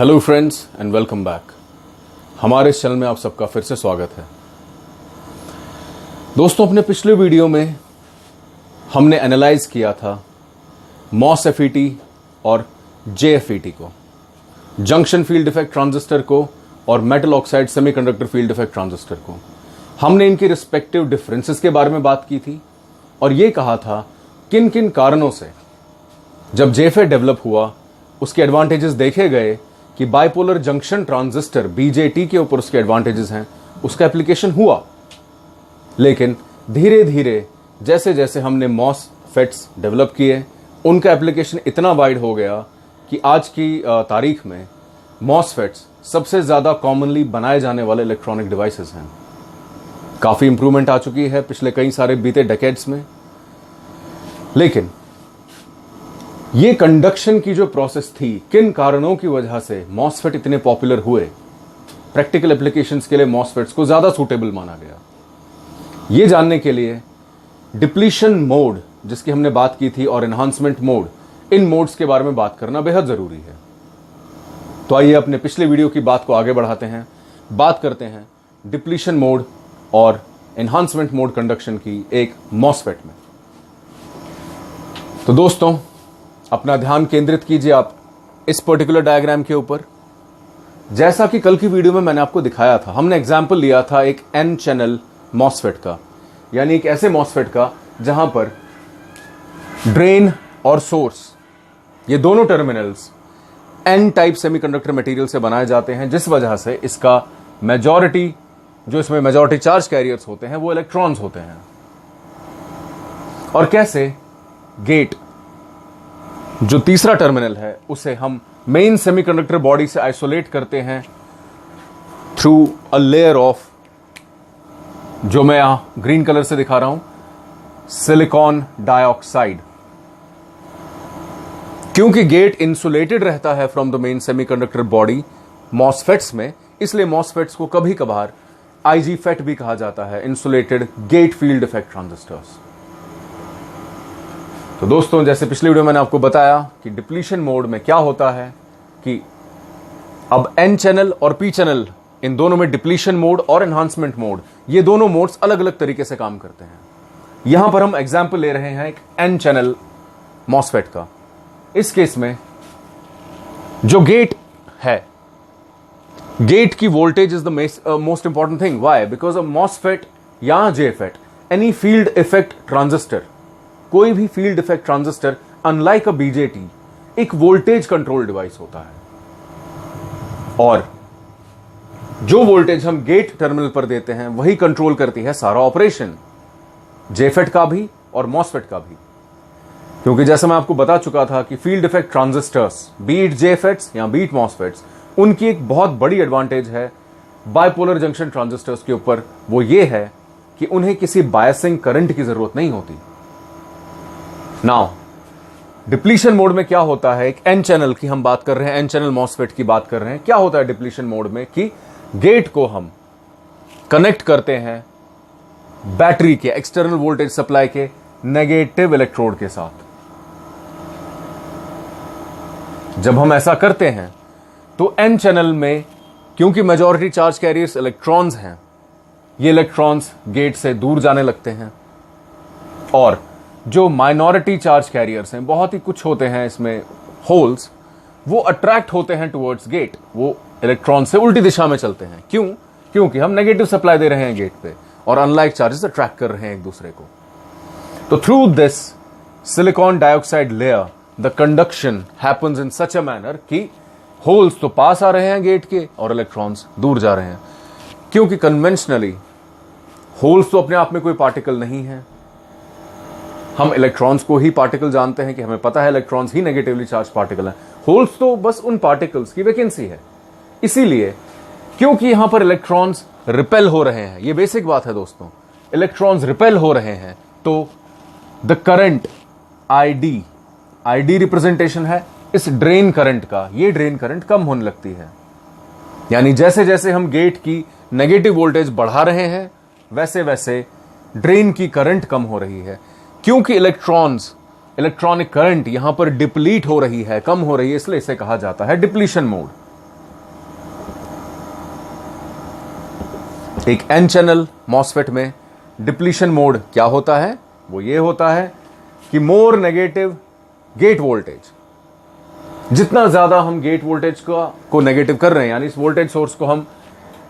Hello friends and welcome back. हमारे इस channel में आप सबका फिर से स्वागत है। दोस्तों, अपने पिछले वीडियो में हमने एनालाइज किया था MOSFET और JFET को, जंक्शन फील्ड इफेक्ट ट्रांजिस्टर को और metal oxide semiconductor field effect transistor को। हमने इनके रिस्पेक्टिव डिफरेंसेस के बारे में बात की थी और यह कहा था किन किन कारणों से जब JFET डेवलप हुआ उसके एडवांटेजेस देखे गए कि बाइपोलर जंक्शन ट्रांजिस्टर BJT के ऊपर उसके एडवांटेजेस हैं, उसका एप्लीकेशन हुआ। लेकिन धीरे धीरे जैसे जैसे हमने MOSFETs डेवलप किए, उनका एप्लीकेशन इतना वाइड हो गया कि आज की तारीख में MOSFETs सबसे ज्यादा कॉमनली बनाए जाने वाले इलेक्ट्रॉनिक डिवाइसेस हैं। काफी इंप्रूवमेंट आ चुकी है पिछले कई सारे बीते डेकेड्स में। लेकिन ये कंडक्शन की जो प्रोसेस थी, किन कारणों की वजह से MOSFET इतने पॉपुलर हुए, प्रैक्टिकल एप्लीकेशंस के लिए MOSFETs को ज्यादा सूटेबल माना गया। ये जानने के लिए डिप्लीशन मोड जिसकी हमने बात की थी और एनहांसमेंट मोड, इन मोड्स के बारे में बात करना बेहद जरूरी है। तो आइए अपने पिछले वीडियो की बात को आगे बढ़ाते हैं, बात करते हैं डिप्लीशन मोड और एनहांसमेंट मोड कंडक्शन की एक MOSFET में। तो दोस्तों, अपना ध्यान केंद्रित कीजिए आप इस पर्टिकुलर डायग्राम के ऊपर। जैसा कि कल की वीडियो में मैंने आपको दिखाया था, हमने एग्जाम्पल लिया था एक N चैनल MOSFET का, यानी एक ऐसे MOSFET का जहां पर ड्रेन और सोर्स, ये दोनों terminals N type semiconductor material से बनाए जाते हैं, जिस वजह से इसका मेजॉरिटी, जो इसमें मेजॉरिटी चार्ज कैरियर्स होते हैं, वो इलेक्ट्रॉन्स होते हैं। और कैसे गेट, जो तीसरा टर्मिनल है, उसे हम मेन सेमीकंडक्टर बॉडी से आइसोलेट करते हैं थ्रू अ लेयर ऑफ, जो मैं यहां ग्रीन कलर से दिखा रहा हूं, सिलिकॉन डाइऑक्साइड। क्योंकि गेट इंसुलेटेड रहता है from the main semiconductor body MOSFETs में, इसलिए MOSFETs को कभी कभार IG FET भी कहा जाता है, insulated gate field effect transistors. तो दोस्तों, जैसे पिछली वीडियो मैंने आपको बताया कि डिप्लीशन मोड में क्या होता है कि अब N चैनल और P चैनल, इन दोनों में डिप्लीशन मोड और एनहांसमेंट मोड, ये दोनों मोड्स अलग अलग तरीके से काम करते हैं। यहां पर हम एग्जांपल ले रहे हैं एक N चैनल MOSFET का। इस केस में जो गेट है, गेट की voltage is the most important thing. Why? Because a MOSFET या JFET, any field effect transistor, कोई भी field effect transistor, unlike a BJT, एक वोल्टेज कंट्रोल डिवाइस होता है। और जो वोल्टेज हम गेट टर्मिनल पर देते हैं वही कंट्रोल करती है सारा ऑपरेशन, JFET का भी और MOSFET का भी। क्योंकि जैसे मैं आपको बता चुका था कि field effect transistors, be it JFETs या बीट MOSFETs, उनकी एक बहुत बड़ी एडवांटेज है बाइपोलर जंक्शन ट्रांजिस्टर्स के ऊपर। वो ये है कि उन्हें किसी बायसिंग करंट की जरूरत नहीं होती। नाउ डिप्लीशन मोड में क्या होता है, एक N चैनल की हम बात कर रहे हैं, N चैनल MOSFET की बात कर रहे हैं। क्या होता है डिप्लीशन मोड में कि गेट को हम कनेक्ट करते हैं बैटरी के एक्सटर्नल वोल्टेज सप्लाई के नेगेटिव इलेक्ट्रोड के साथ। जब हम ऐसा करते हैं तो N चैनल में, क्योंकि मेजॉरिटी चार्ज कैरियर्स इलेक्ट्रॉन्स हैं, ये इलेक्ट्रॉन्स गेट से दूर जाने लगते हैं। और जो माइनॉरिटी चार्ज कैरियर्स हैं, बहुत ही कुछ होते हैं इसमें होल्स, वो अट्रैक्ट होते हैं टुवर्ड्स गेट, वो इलेक्ट्रॉन से उल्टी दिशा में चलते हैं। क्यों? क्योंकि हम नेगेटिव सप्लाई दे रहे हैं गेट पे और अनलाइक चार्जेस अट्रैक्ट कर रहे हैं एक दूसरे को। तो through this silicon dioxide layer the conduction happens in such a manner कि होल्स तो पास आ रहे हैं गेट के और इलेक्ट्रॉन्स दूर जा रहे हैं। क्योंकि कन्वेंशनली होल्स तो अपने आप में कोई पार्टिकल नहीं है, हम इलेक्ट्रॉन्स को ही पार्टिकल जानते हैं कि हमें पता है इलेक्ट्रॉन्स ही नेगेटिवली चार्ज पार्टिकल हैं। होल्स तो बस उन पार्टिकल्स की वैकेंसी है। इसीलिए क्योंकि यहां पर इलेक्ट्रॉन्स रिपेल हो रहे हैं, ये बेसिक बात है दोस्तों, इलेक्ट्रॉन्स रिपेल हो रहे हैं, तो द करंट ID रिप्रेजेंटेशन है इस ड्रेन करंट का, ये ड्रेन करंट कम होने लगती है। यानी जैसे जैसे हम गेट की नेगेटिव वोल्टेज बढ़ा रहे हैं, वैसे वैसे ड्रेन की करंट कम हो रही है। क्योंकि इलेक्ट्रॉनिक करंट यहां पर डिप्लीट हो रही है, कम हो रही है, इसलिए इसे कहा जाता है डिप्लीशन मोड। एक एन चैनल मॉसफेट में डिप्लीशन मोड क्या होता है? वो ये होता है कि मोर नेगेटिव गेट वोल्टेज, जितना ज्यादा हम गेट वोल्टेज को नेगेटिव कर रहे हैं, यानी इस वोल्टेज सोर्स को हम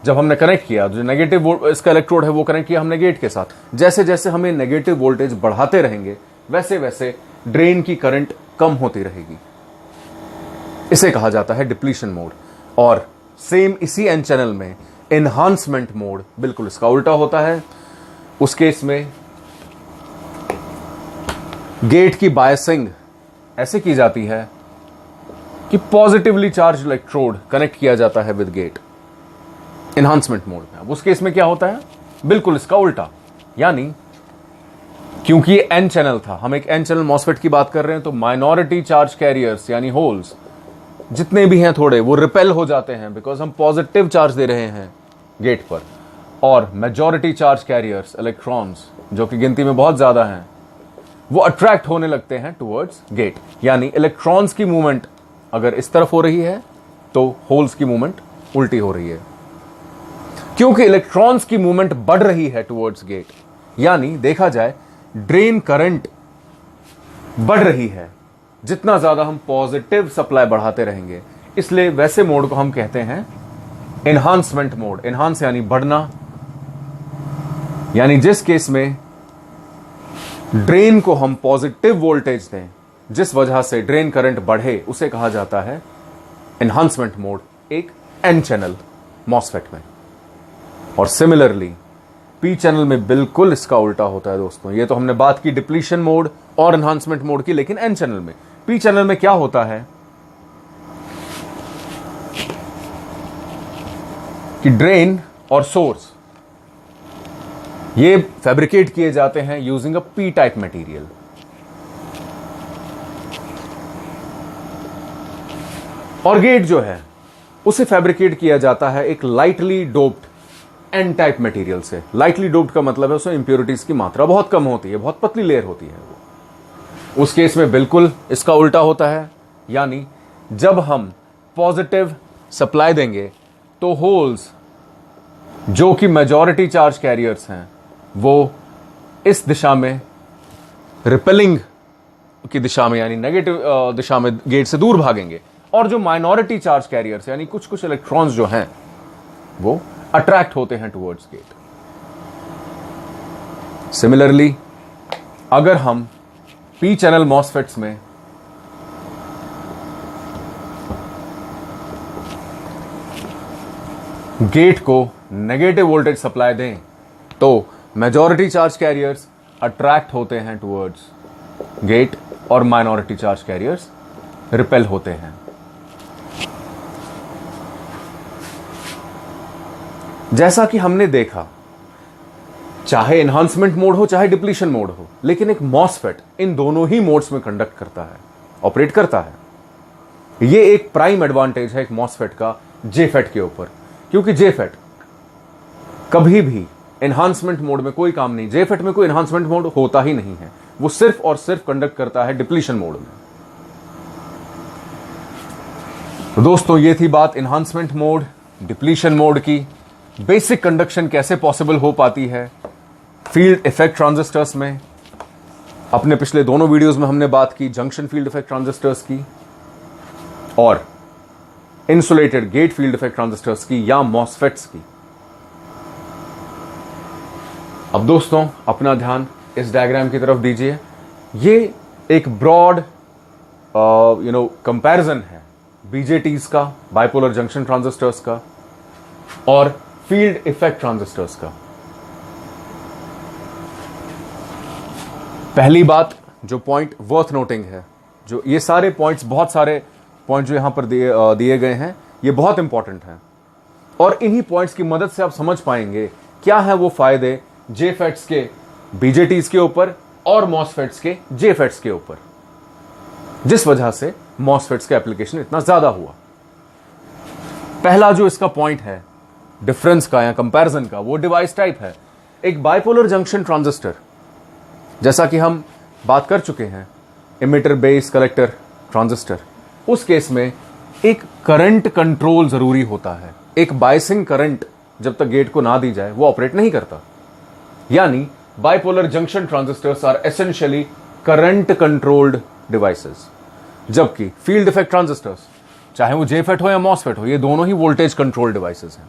जब हमने कनेक्ट किया, जो नेगेटिव इसका इलेक्ट्रोड है वो कनेक्ट किया हमने गेट के साथ, जैसे जैसे हमें नेगेटिव वोल्टेज बढ़ाते रहेंगे वैसे वैसे ड्रेन की करंट कम होती रहेगी। इसे कहा जाता है डिप्लीशन मोड। और सेम इसी एन चैनल में एनहांसमेंट मोड बिल्कुल इसका उल्टा होता है। उस केस में गेट की बायसिंग ऐसे की जाती है कि पॉजिटिवली चार्ज इलेक्ट्रोड कनेक्ट किया जाता है विद गेट एनहांसमेंट मोड में। अब उस केस में क्या होता है? बिल्कुल इसका उल्टा, यानी क्योंकि ये एन चैनल था, हम एक एन चैनल मॉसफेट की बात कर रहे हैं, तो माइनॉरिटी चार्ज कैरियर्स यानी होल्स जितने भी हैं थोड़े, वो रिपेल हो जाते हैं बिकॉज हम पॉजिटिव चार्ज दे रहे हैं गेट पर, और मेजॉरिटी चार्ज कैरियर्स इलेक्ट्रॉन्स जो कि गिनती में बहुत ज्यादा हैं, वो अट्रैक्ट होने लगते हैं टुवर्ड्स गेट। यानी इलेक्ट्रॉन्स की मूवमेंट अगर इस तरफ हो रही है तो होल्स की मूवमेंट उल्टी हो रही है। क्योंकि इलेक्ट्रॉन्स की मूवमेंट बढ़ रही है टुवर्ड्स गेट, यानी देखा जाए ड्रेन करंट बढ़ रही है जितना ज्यादा हम पॉजिटिव सप्लाई बढ़ाते रहेंगे, इसलिए वैसे मोड को हम कहते हैं एनहांसमेंट मोड। एनहांस यानी बढ़ना, यानी जिस केस में ड्रेन को हम पॉजिटिव वोल्टेज दें जिस वजह से ड्रेन करंट बढ़े, उसे कहा जाता है एनहांसमेंट मोड एक एन चैनल मॉसफेट में। और सिमिलरली पी चैनल में बिल्कुल इसका उल्टा होता है दोस्तों। ये तो हमने बात की डिप्लीशन मोड और एनहांसमेंट मोड की, लेकिन एन चैनल में, पी चैनल में क्या होता है कि ड्रेन और सोर्स ये फैब्रिकेट किए जाते हैं using a P type material. और गेट जो है उसे फैब्रिकेट किया जाता है एक lightly doped N type material से। लाइटली डोप्ड का मतलब है उसमें इंप्योरिटीज की मात्रा बहुत कम होती है, बहुत पतली लेयर होती है। उस केस में बिल्कुल इसका उल्टा होता है, यानी जब हम पॉजिटिव सप्लाई देंगे तो होल्स जो कि मेजॉरिटी चार्ज कैरियर्स हैं वो इस दिशा में रिपेलिंग की दिशा में यानी नेगेटिव दिशा में गेट से दूर भागेंगे, और जो माइनॉरिटी चार्ज कैरियर्स यानी कुछ कुछ इलेक्ट्रॉन्स जो हैं वो अट्रैक्ट होते हैं टुवर्ड्स गेट। सिमिलरली अगर हम पी चैनल मॉसफेट्स में गेट को नेगेटिव वोल्टेज सप्लाई दें तो मेजॉरिटी चार्ज कैरियर्स अट्रैक्ट होते हैं टुवर्ड्स गेट और माइनॉरिटी चार्ज कैरियर्स रिपेल होते हैं। जैसा कि हमने देखा, चाहे एनहांसमेंट मोड हो चाहे डिप्लीशन मोड हो, लेकिन एक मॉसफेट इन दोनों ही मोड्स में कंडक्ट करता है, ऑपरेट करता है। यह एक प्राइम एडवांटेज है एक मॉसफेट का जेफेट के ऊपर, क्योंकि जेफेट कभी भी एनहांसमेंट मोड में कोई काम नहीं, जेफेट में कोई एनहांसमेंट मोड होता ही नहीं है, वो सिर्फ और सिर्फ कंडक्ट करता है डिप्लीशन मोड में। तो दोस्तों ये थी बात एनहांसमेंट मोड डिप्लीशन मोड की। बेसिक कंडक्शन कैसे पॉसिबल हो पाती है फील्ड इफेक्ट ट्रांजिस्टर्स में। अपने पिछले दोनों वीडियोस में हमने बात की जंक्शन फील्ड इफेक्ट ट्रांजिस्टर्स की और insulated gate field effect transistors की या मॉसफेट्स की। अब दोस्तों अपना ध्यान इस डायग्राम की तरफ दीजिए। ये एक ब्रॉड कंपैरिजन है बीजेटीज का, बाइपोलर जंक्शन ट्रांजिस्टर्स का और फील्ड इफेक्ट ट्रांजिस्टर्स का। पहली बात जो पॉइंट वर्थ नोटिंग है, जो ये सारे पॉइंट्स, बहुत सारे पॉइंट जो यहां पर दिए गए हैं, ये बहुत इंपॉर्टेंट हैं और इन्हीं पॉइंट्स की मदद से आप समझ पाएंगे क्या है वो फायदे जेफेट्स के बीजेटीज के ऊपर और मॉसफेट्स के जेफेट्स के ऊपर, जिस वजह से मॉसफेट्स का एप्लीकेशन इतना ज्यादा हुआ। पहला जो इसका पॉइंट है डिफरेंस का या कंपैरिजन का, वो डिवाइस टाइप है। एक बाइपोलर जंक्शन ट्रांजिस्टर, जैसा कि हम बात कर चुके हैं इमिटर बेस कलेक्टर ट्रांजिस्टर, उस केस में एक करंट कंट्रोल जरूरी होता है, एक बायसिंग करंट जब तक गेट को ना दी जाए वो ऑपरेट नहीं करता। यानी bipolar junction transistors are essentially current controlled devices, जबकि फील्ड इफेक्ट ट्रांजिस्टर्स चाहे वो जेफेट हो या मॉसफेट हो, ये दोनों ही वोल्टेज कंट्रोल्ड डिवाइसेस हैं।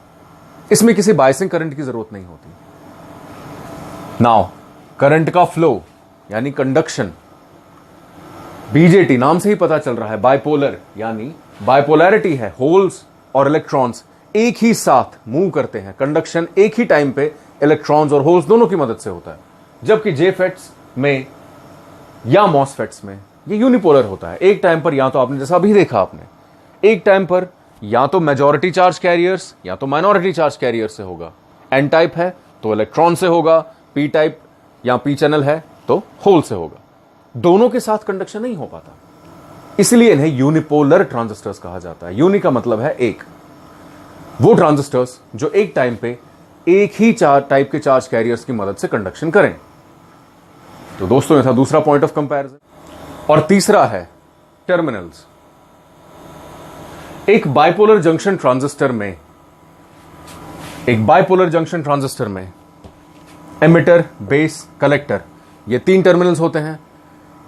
इसमें किसी बायसिंग करंट की जरूरत नहीं होती। नाउ करंट का फ्लो यानी कंडक्शन, बीजेटी नाम से ही पता चल रहा है, बाइपोलर यानी बाइपोलैरिटी है, होल्स और इलेक्ट्रॉन्स एक ही साथ मूव करते हैं। कंडक्शन एक ही टाइम पे इलेक्ट्रॉन्स और होल्स दोनों की मदद से होता है, जबकि जेफेट्स में या मॉसफेट्स में ये यूनिपोलर होता है। एक टाइम पर या तो आपने जैसा अभी देखा आपने, एक टाइम पर या तो मेजॉरिटी चार्ज कैरियर्स या तो माइनॉरिटी चार्ज कैरियर से होगा। एन टाइप है तो इलेक्ट्रॉन से होगा, पी टाइप या पी चैनल है तो होल से होगा। दोनों के साथ कंडक्शन नहीं हो पाता, इसलिए इन्हें यूनिपोलर ट्रांजिस्टर्स कहा जाता है। यूनि का मतलब है एक, वो ट्रांजिस्टर्स जो एक टाइम पे एक ही टाइप के चार्ज कैरियर्स की मदद से कंडक्शन करें। तो दोस्तों ये था दूसरा पॉइंट ऑफ कंपैरिजन। और तीसरा है टर्मिनल्स। एक बाइपोलर जंक्शन ट्रांजिस्टर में एमिटर, बेस, कलेक्टर, ये तीन टर्मिनल्स होते हैं।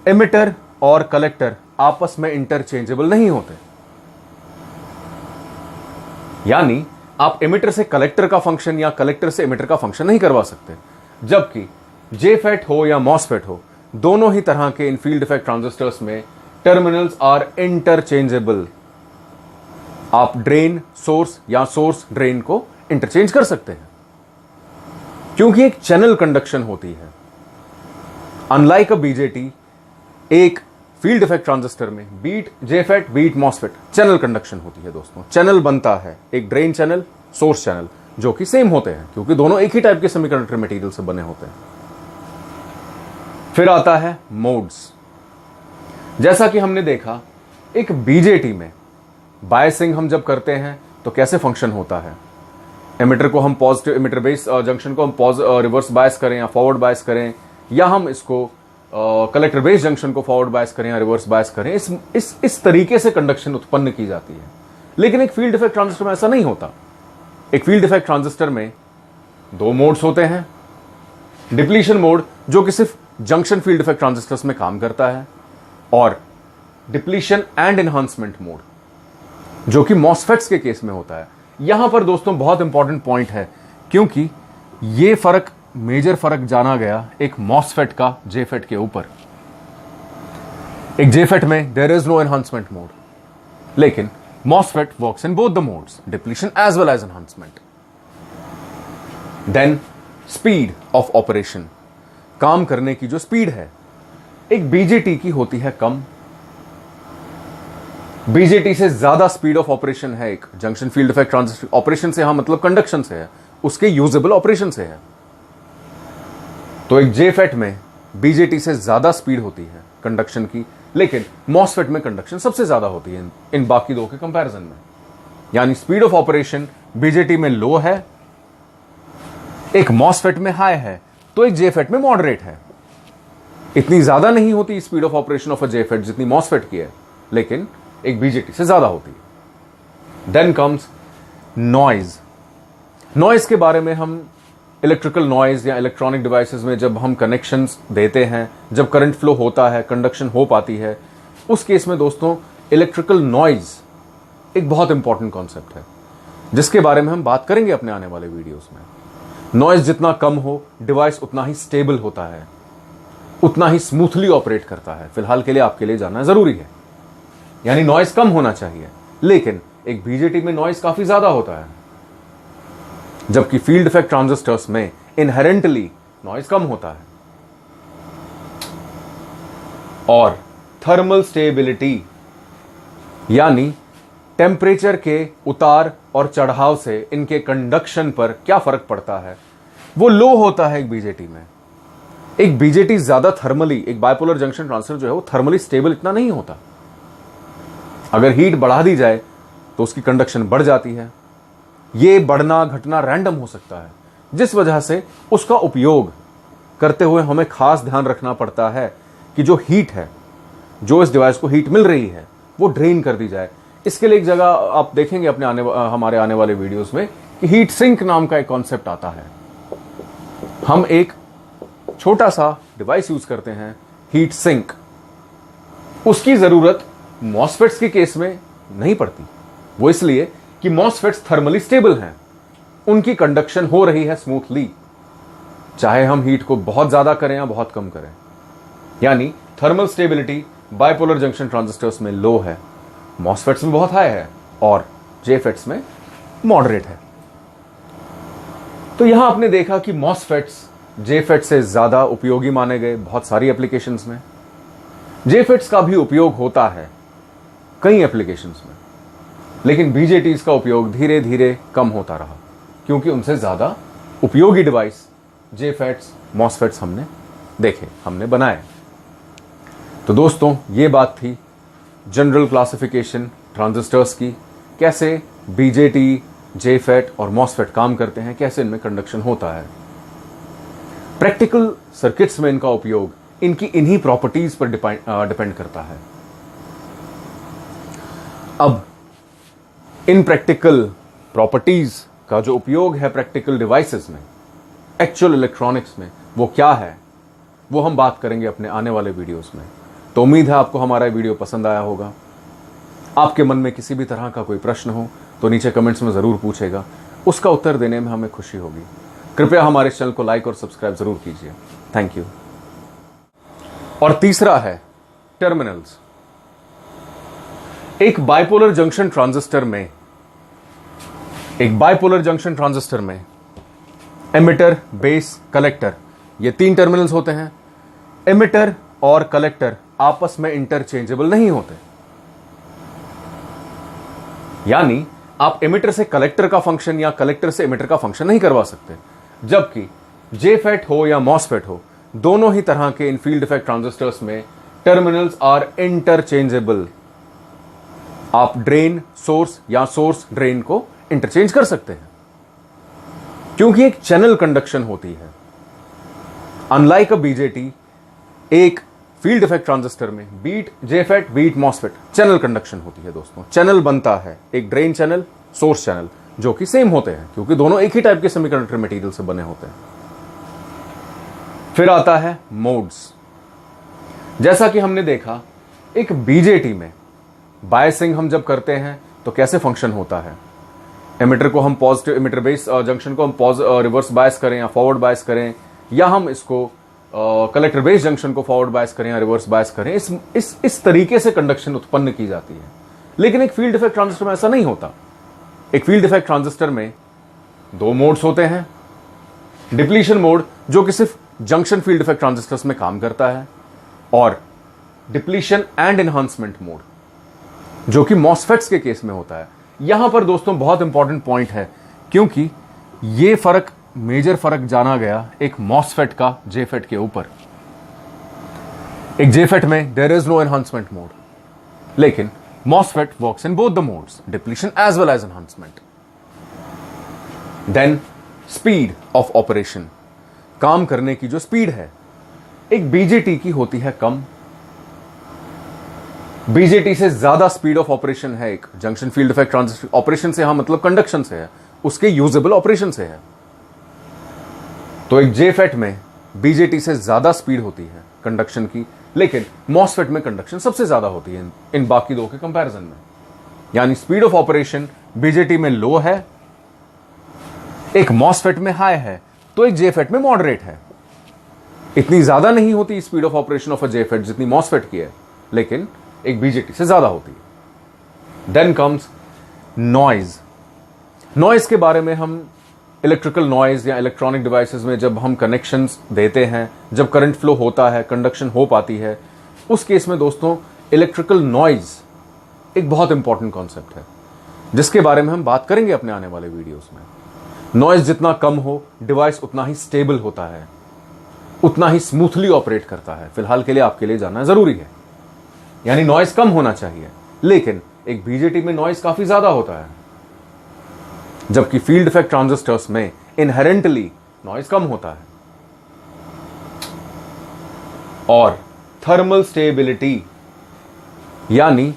एमिटर और कलेक्टर आपस में इंटरचेंजेबल नहीं होते, यानी आप एमिटर से कलेक्टर का फंक्शन या कलेक्टर से एमिटर का फंक्शन नहीं करवा सकते। जबकि जेफेट हो या मॉसफेट हो, दोनों ही तरह के इन फील्ड इफेक्ट ट्रांजिस्टर्स में टर्मिनल्स आर इंटरचेंजेबल। आप ड्रेन सोर्स या सोर्स ड्रेन को इंटरचेंज कर सकते हैं, क्योंकि एक चैनल कंडक्शन होती है। अनलाइक अ बीजेटी, एक फील्ड इफेक्ट ट्रांजिस्टर में be it JFET, be it MOSFET, channel conduction होती है। दोस्तों चैनल बनता है एक ड्रेन चैनल, सोर्स चैनल, जो कि सेम होते हैं क्योंकि दोनों एक ही टाइप के सेमीकंडक्टर मटेरियल से बने होते हैं। फिर आता है मोड्स। जैसा कि हमने देखा, एक बीजेटी में बायसिंग हम जब करते हैं तो कैसे फंक्शन होता है। एमिटर को हम पॉजिटिव, एमिटर बेस जंक्शन को हम रिवर्स बायस करें या फॉरवर्ड बायस करें, या हम इसको कलेक्टर बेस जंक्शन को फॉरवर्ड बायस करें या रिवर्स बायस करें, इस तरीके से कंडक्शन उत्पन्न की जाती है। लेकिन एक फील्ड इफेक्ट ट्रांजिस्टर में ऐसा नहीं होता। एक फील्ड इफेक्ट ट्रांजिस्टर में दो मोड्स होते हैं। डिप्लीशन मोड, जो कि सिर्फ जंक्शन फील्ड इफेक्ट ट्रांजिस्टर्स में काम करता है, और डिप्लीशन एंड एनहांसमेंट मोड, जो कि मॉसफेट्स के केस में होता है। यहां पर दोस्तों बहुत इंपॉर्टेंट पॉइंट है, क्योंकि यह फर्क, मेजर फर्क जाना गया एक मॉसफेट का जेफेट के ऊपर। एक जेफेट में there is no enhancement mode, लेकिन MOSFET works in both the modes, depletion as well as enhancement. Then speed of operation, काम करने की जो स्पीड है, एक बीजेटी की होती है कम। बीजेटी से ज्यादा स्पीड ऑफ ऑपरेशन है एक junction field effect transistor. Operation से यहां मतलब कंडक्शन से है, उसके यूजेबल ऑपरेशन से है। तो एक जेफेट में बीजेटी से ज्यादा स्पीड होती है कंडक्शन की, लेकिन मॉसफेट में कंडक्शन सबसे ज्यादा होती है इन बाकी दो के कंपैरिजन में। यानी स्पीड ऑफ ऑपरेशन बीजेटी में लो है, एक मॉसफेट में हाई है, तो एक जेफेट में मॉडरेट है। इतनी ज्यादा नहीं होती speed of operation of a JFET जितनी मॉसफेट की है, लेकिन एक बीजेटी से ज्यादा होती है। Then comes noise. नॉइज के बारे में हम इलेक्ट्रिकल नॉइज या इलेक्ट्रॉनिक डिवाइसेस में जब हम कनेक्शंस देते हैं, जब करंट फ्लो होता है, कंडक्शन हो पाती है, उस केस में दोस्तों इलेक्ट्रिकल नॉइज एक बहुत इंपॉर्टेंट कॉन्सेप्ट है, जिसके बारे में हम बात करेंगे अपने आने वाले वीडियोस में। नॉइज जितना कम हो, डिवाइस उतना ही स्टेबल होता है, उतना ही स्मूथली ऑपरेट करता है। फिलहाल के लिए आपके लिए जानना जरूरी है, यानी नॉइज कम होना चाहिए। लेकिन एक बीजेटी में नॉइज काफी ज्यादा होता है, जबकि फील्ड इफेक्ट ट्रांजिस्टर्स में इनहेरेंटली नॉइज कम होता है। और थर्मल स्टेबिलिटी, यानी टेम्परेचर के उतार और चढ़ाव से इनके कंडक्शन पर क्या फर्क पड़ता है, वो लो होता है एक बीजेटी में। एक बीजेटी ज्यादा थर्मली, एक बाइपोलर जंक्शन ट्रांजिस्टर जो है वो थर्मली स्टेबल इतना नहीं होता। अगर हीट बढ़ा दी जाए तो उसकी कंडक्शन बढ़ जाती है। ये बढ़ना घटना रैंडम हो सकता है, जिस वजह से उसका उपयोग करते हुए हमें खास ध्यान रखना पड़ता है कि जो हीट है, जो इस डिवाइस को हीट मिल रही है, वो ड्रेन कर दी जाए। इसके लिए एक जगह आप देखेंगे हमारे आने वाले वीडियोस में कि हीट सिंक नाम का एक कॉन्सेप्ट आता है। हम एक छोटा सा डिवाइस यूज करते हैं, हीट सिंक। उसकी जरूरत मॉसफेट्स के केस में नहीं पड़ती। वो इसलिए कि मॉसफेट्स थर्मली स्टेबल हैं, उनकी कंडक्शन हो रही है स्मूथली, चाहे हम हीट को बहुत ज्यादा करें या बहुत कम करें। यानी thermal stability bipolar junction transistors में लो है, मॉसफेट्स में बहुत हाई है और जेफेट्स में मॉडरेट है। तो यहां आपने देखा कि मॉसफेट्स जेफेट से ज्यादा उपयोगी माने गए बहुत सारी एप्लीकेशंस में। जेफेट्स का भी उपयोग होता है कई एप्लीकेशंस में, लेकिन बीजेटीज का उपयोग धीरे धीरे कम होता रहा, क्योंकि उनसे ज्यादा उपयोगी डिवाइस जेफेट्स मॉसफेट्स हमने देखे, हमने बनाए। तो दोस्तों, ये बात थी जनरल क्लासिफिकेशन ट्रांजिस्टर्स की, कैसे बीजेटी, जेफेट और मॉसफेट काम करते हैं, कैसे इनमें कंडक्शन होता है। प्रैक्टिकल सर्किट्स में इनका उपयोग इनकी इन्हीं प्रॉपर्टीज पर डिपेंड करता है। अब इन प्रैक्टिकल प्रॉपर्टीज का जो उपयोग है प्रैक्टिकल डिवाइसेस में, एक्चुअल इलेक्ट्रॉनिक्स में, वो क्या है, वो हम बात करेंगे अपने आने वाले वीडियोस में। तो उम्मीद है आपको हमारा वीडियो पसंद आया होगा। आपके मन में किसी भी तरह का कोई प्रश्न हो तो नीचे कमेंट्स में जरूर पूछेगा, उसका उत्तर देने में हमें खुशी होगी। कृपया हमारे चैनल को लाइक और सब्सक्राइब जरूर कीजिए। Thank you. और तीसरा है टर्मिनल्स। एक बाइपोलर जंक्शन ट्रांजिस्टर में एमिटर, बेस, कलेक्टर, ये 3 टर्मिनल्स होते हैं। एमिटर और कलेक्टर आपस में इंटरचेंजेबल नहीं होते, यानी आप एमिटर से कलेक्टर का फंक्शन या कलेक्टर से एमिटर का फंक्शन नहीं करवा सकते। जबकि जेफेट हो या मॉसफेट हो, दोनों ही तरह के इन फील्ड इफेक्ट ट्रांजिस्टर्स में टर्मिनल्स आर इंटरचेंजेबल। आप ड्रेन सोर्स या सोर्स ड्रेन को इंटरचेंज कर सकते हैं, क्योंकि एक चैनल कंडक्शन होती है। अनलाइक अ बीजेटी, एक फील्ड इफेक्ट ट्रांजिस्टर में be it JFET, be it MOSFET, channel conduction होती है। दोस्तों, चैनल बनता है एक ड्रेन चैनल, सोर्स चैनल, जो कि सेम होते हैं क्योंकि दोनों एक ही टाइप के सेमीकंडक्टर मटेरियल से बने होते हैं। फिर आता है मोड्स। जैसा कि हमने देखा, एक बीजेटी में बायसिंग हम जब करते हैं तो कैसे फंक्शन होता है। एमिटर को हम पॉजिटिव, एमिटर बेस जंक्शन को हम रिवर्स बायस करें या फॉरवर्ड बायस करें, या हम इसको कलेक्टर बेस जंक्शन को फॉरवर्ड बायस करें या रिवर्स बायस करें, इस तरीके से कंडक्शन उत्पन्न की जाती है। लेकिन एक फील्ड इफेक्ट ट्रांजिस्टर में ऐसा नहीं होता। एक फील्ड इफेक्ट ट्रांजिस्टर में 2 मोड्स होते हैं। डिप्लीशन मोड, जो कि सिर्फ जंक्शन फील्ड इफेक्ट ट्रांजिस्टर्स में काम करता है, और डिप्लीशन एंड एनहांसमेंट मोड, जो कि मॉसफेट्स के केस में होता है। यहां पर दोस्तों बहुत इंपॉर्टेंट पॉइंट है, क्योंकि यह फर्क, मेजर फर्क जाना गया एक मॉसफेट का जेफेट के ऊपर। एक जेफेट में there is no enhancement mode, लेकिन MOSFET works in both the modes, depletion as well as enhancement. Then speed of operation, काम करने की जो स्पीड है, एक बीजेटी की होती है कम। बीजेटी से ज्यादा स्पीड ऑफ ऑपरेशन है एक junction field effect transistor. Operation से यहां मतलब कंडक्शन से है, उसके यूजेबल ऑपरेशन से है। तो एक जेफेट में बीजेटी से ज्यादा स्पीड होती है कंडक्शन की, लेकिन मॉसफेट में कंडक्शन सबसे ज्यादा होती है इन बाकी दो के कंपैरिजन में। यानी स्पीड ऑफ ऑपरेशन बीजेटी में लो है, एक मॉसफेट में हाई है, तो एक जेफेट में मॉडरेट है। इतनी ज्यादा नहीं होती speed of operation of a JFET जितनी मॉसफेट की है, लेकिन एक बीजेटी से ज्यादा होती है। Then comes noise. नॉइज के बारे में हम इलेक्ट्रिकल नॉइज या इलेक्ट्रॉनिक डिवाइसेस में जब हम कनेक्शंस देते हैं, जब करंट फ्लो होता है, कंडक्शन हो पाती है, उस केस में दोस्तों इलेक्ट्रिकल नॉइज एक बहुत इंपॉर्टेंट कॉन्सेप्ट है, जिसके बारे में हम बात करेंगे अपने आने वाले वीडियोस में। नॉइज जितना कम हो, डिवाइस उतना ही स्टेबल होता है, उतना ही स्मूथली ऑपरेट करता है। फिलहाल के लिए आपके लिए जानना जरूरी है, यानी नॉइज कम होना चाहिए, लेकिन एक बीजेटी में नॉइज काफी ज्यादा होता है, जबकि फील्ड इफेक्ट ट्रांजिस्टर्स में इनहेरेंटली नॉइज कम होता है। और थर्मल स्टेबिलिटी, यानी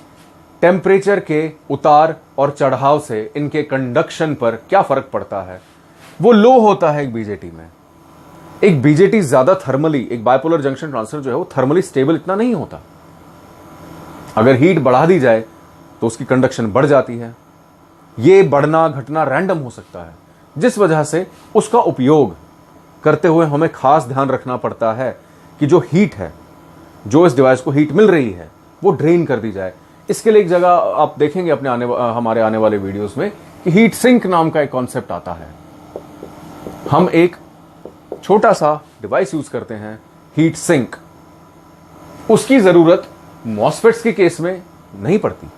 टेम्परेचर के उतार और चढ़ाव से इनके कंडक्शन पर क्या फर्क पड़ता है, वो लो होता है एक बीजेटी में। एक बीजेटी ज्यादा थर्मली, एक बाइपोलर जंक्शन ट्रांजिस्टर जो है वो थर्मली स्टेबल इतना नहीं होता। अगर हीट बढ़ा दी जाए तो उसकी कंडक्शन बढ़ जाती है। ये बढ़ना घटना रैंडम हो सकता है, जिस वजह से उसका उपयोग करते हुए हमें खास ध्यान रखना पड़ता है कि जो हीट है, जो इस डिवाइस को हीट मिल रही है, वो ड्रेन कर दी जाए। इसके लिए एक जगह आप देखेंगे हमारे आने वाले वीडियोस में कि हीट सिंक नाम का एक कॉन्सेप्ट आता है। हम एक छोटा सा डिवाइस यूज करते हैं, हीट सिंक। उसकी जरूरत मॉसफेट्स के केस में नहीं पड़ती।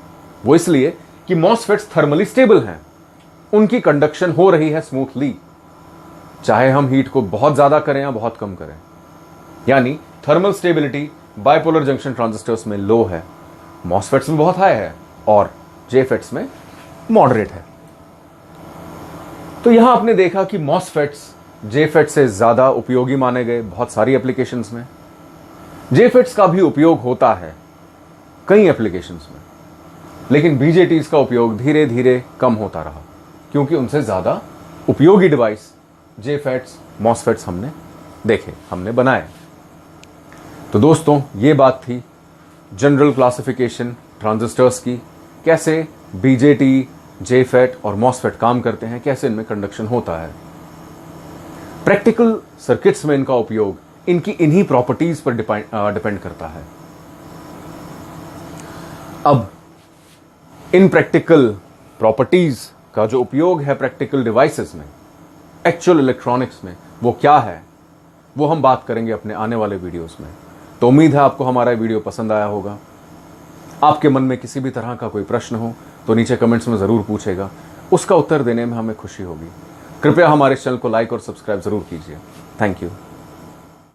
वो इसलिए कि मॉसफेट्स थर्मली स्टेबल हैं, उनकी कंडक्शन हो रही है स्मूथली, चाहे हम हीट को बहुत ज्यादा करें या बहुत कम करें। यानी thermal stability bipolar junction transistors में लो है, मॉसफेट्स में बहुत हाई है और जेफेट्स में मॉडरेट है। तो यहां आपने देखा कि मॉसफेट्स जेफेट से ज्यादा उपयोगी माने गए बहुत सारी एप्लीकेशंस में। जेफेट्स का भी उपयोग होता है कई एप्लीकेशंस में, लेकिन बीजेटीज का उपयोग धीरे धीरे कम होता रहा, क्योंकि उनसे ज्यादा उपयोगी डिवाइस जेफेट्स, मॉसफेट्स हमने देखे, हमने बनाए। तो दोस्तों, ये बात थी जनरल क्लासिफिकेशन ट्रांजिस्टर्स की, कैसे बीजेटी, जेफेट और मॉसफेट काम करते हैं, कैसे इनमें कंडक्शन होता है। प्रैक्टिकल सर्किट्स में इनका उपयोग इनकी इन्हीं प्रॉपर्टीज पर डिपेंड करता है। अब इन प्रैक्टिकल प्रॉपर्टीज का जो उपयोग है प्रैक्टिकल डिवाइसेस में, एक्चुअल इलेक्ट्रॉनिक्स में, वो क्या है, वो हम बात करेंगे अपने आने वाले वीडियोस में। तो उम्मीद है आपको हमारा वीडियो पसंद आया होगा। आपके मन में किसी भी तरह का कोई प्रश्न हो तो नीचे कमेंट्स में ज़रूर पूछेगा, उसका उत्तर देने में हमें खुशी होगी। कृपया हमारे चैनल को लाइक और सब्सक्राइब ज़रूर कीजिए। Thank you.